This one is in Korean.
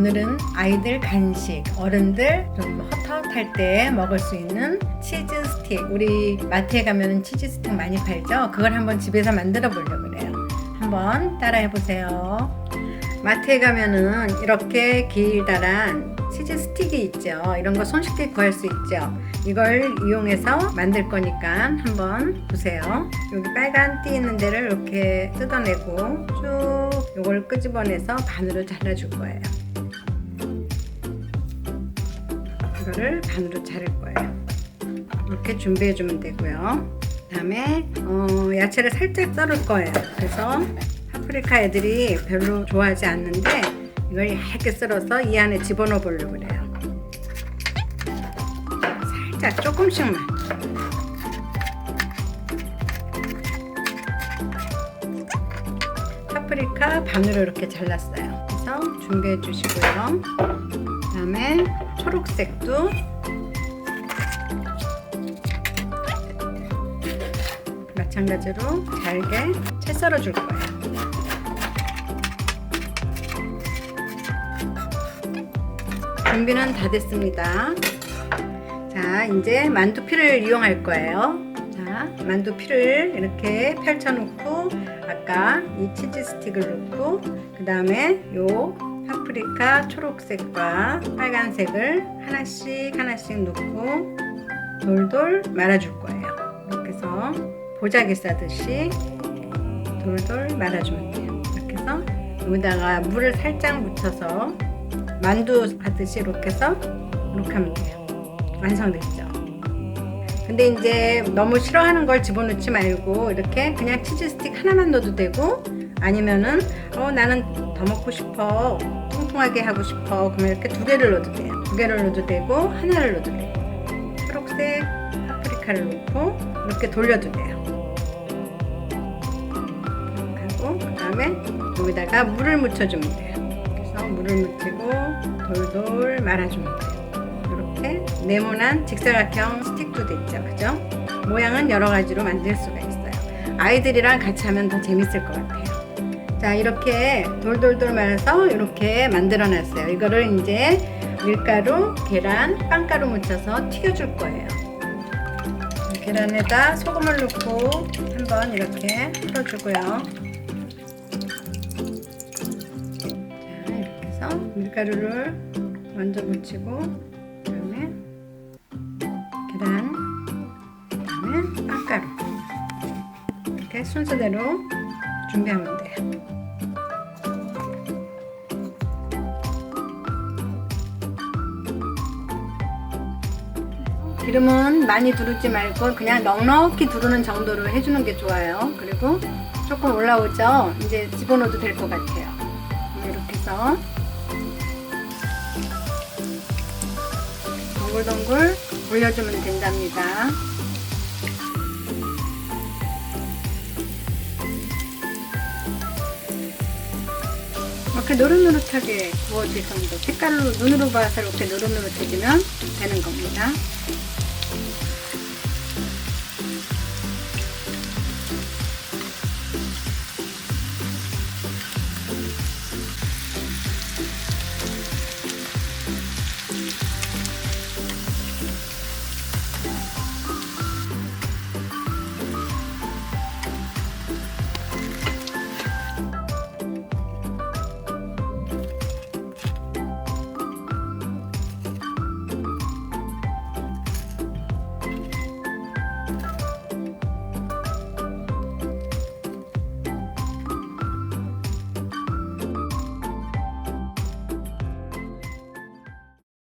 오늘은 아이들 간식, 어른들 좀 헛헛할 때 먹을 수 있는 치즈 스틱. 우리 마트에 가면 치즈 스틱 많이 팔죠? 그걸 한번 집에서 만들어 보려고 그래요. 한번 따라해 보세요. 마트에 가면은 이렇게 길다란 치즈 스틱이 있죠. 이런 거 손쉽게 구할 수 있죠. 이걸 이용해서 만들 거니까 한번 보세요. 여기 빨간 띠 있는 데를 이렇게 뜯어내고 쭉 이걸 끄집어내서 반으로 잘라줄 거예요. 이거를 반으로 자를 거예요. 이렇게 준비해 주면 되고요. 그 다음에 야채를 살짝 썰을 거예요. 그래서 파프리카 애들이 별로 좋아하지 않는데 이걸 얇게 썰어서 이 안에 집어넣어 보려고 그래요. 살짝 조금씩만. 파프리카 반으로 이렇게 잘랐어요. 그래서 준비해 주시고요. 그 다음에 초록색도 마찬가지로 잘게 채 썰어 줄 거예요. 준비는 다 됐습니다. 자, 이제 만두피를 이용할 거예요. 자, 만두피를 이렇게 펼쳐 놓고 아까 이 치즈 스틱을 넣고 그 다음에 요 파프리카 초록색과 빨간색을 하나씩 넣고 돌돌 말아줄 거예요. 이렇게 해서 보자기 싸듯이 돌돌 말아주면 돼요. 이렇게 해서 여기다가 물을 살짝 묻혀서 만두 하듯이 이렇게 해서 이렇게 하면 돼요. 완성됐죠? 근데 이제 너무 싫어하는 걸 집어넣지 말고 이렇게 그냥 치즈 스틱 하나만 넣어도 되고 아니면은 나는 더 먹고 싶어, 통통하게 하고 싶어, 그러면 이렇게 두 개를 넣어도 돼요. 두 개를 넣어도 되고 하나를 넣어도 되고 초록색 파프리카를 넣고 이렇게 돌려도 돼요. 이렇게 하고 그 다음에 여기다가 물을 묻혀주면 돼요. 그래서 물을 묻히고 돌돌 말아주면 돼요. 이렇게 네모난 직사각형 스틱도 됐죠, 그죠? 모양은 여러 가지로 만들 수가 있어요. 아이들이랑 같이 하면 더 재밌을 것 같아요. 자, 이렇게 돌돌돌 말아서 이렇게 만들어 놨어요. 이거를 이제 밀가루, 계란, 빵가루 묻혀서 튀겨줄 거예요. 계란에다 소금을 넣고 한번 이렇게 풀어주고요. 자, 이렇게 해서 밀가루를 먼저 묻히고 그다음에 계란, 그다음에 빵가루 이렇게 순서대로 준비하면 돼요. 기름은 많이 두르지 말고 그냥 넉넉히 두르는 정도로 해주는 게 좋아요. 그리고 조금 올라오죠? 이제 집어넣어도 될 것 같아요. 이렇게 해서 동글동글 올려주면 된답니다. 이렇게 노릇노릇하게 구워질 정도, 색깔로 눈으로 봐서 이렇게 노릇노릇해지면 되는 겁니다.